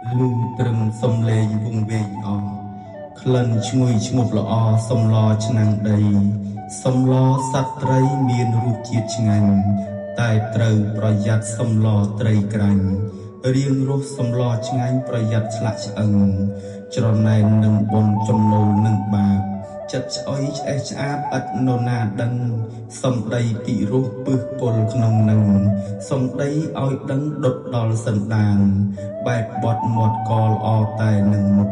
លឺត្រឹមសំឡេងវង្វេងអស់ក្លិនឈ្ងុយឈ្ងប់ល្អសំឡឆ្នាំងដីសំឡសត្វត្រីមានរសជាតិឆ្ងាញ់តែត្រូវប្រយ័ត្នសំឡត្រីក្រាញ់រៀងរសសំឡឆ្ងាញ់ប្រយ័ត្នឆ្លាក់ឆ្អឹងច្រណែននឹងបុណ្យចំណូលនឹងបាបចិត្តឆ្អុយឆ្អេះឆ្អាបឥតនរណាដឹងសំដីពិរោះពឹសពុលក្នុងនឹងសំដីឲ្យដឹងដុតដល់សន្តានបែបបត់មាត់កល្អតែនឹងមុខ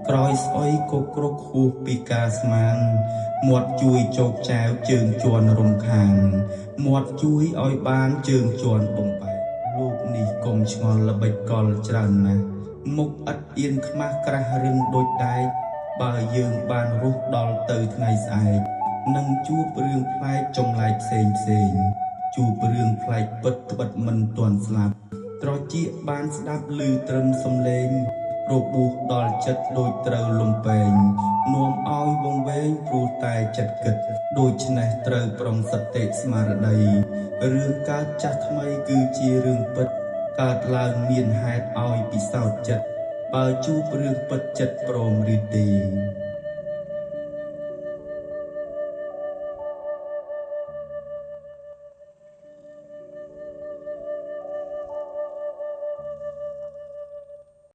ក្រោយស្អុយគោក្រកហួសពីការស្មានមាត់ជួយជោគចែវជើងជន់រំខានមាត់ជួយឲ្យបានជើងជន់បំបែកលោកនេះកុំឆ្ងល់ល្បិចកលច្រើនណាស់មុខឥតអៀនខ្មាស់ក្រាស់រឹងដូចដែកបើយើងបានរស់ដល់ទៅថ្ងៃស្អែកនឹងជួបរឿងប្លែកចម្លែកផ្សេងជួបរឿងប្លែកពិតត្បិតមិនទាន់ស្លាប់ត្រចៀកបានស្ដាប់ឮត្រឹមសំឡេងរបួសដល់ចិត្តដូចត្រូវលំពេងនាំឲ្យវង្វេងព្រោះតែចិត្តគិតដូច្នេះត្រូវប្រុងសតិស្មារតីរឿងកើតចាស់ថ្មីគឺជារឿងពិតកើតឡើងមានហេតុឲ្យពិសោធន៍ចិត្តបើជួបរឿងពិតចិត្តព្រមឬទេ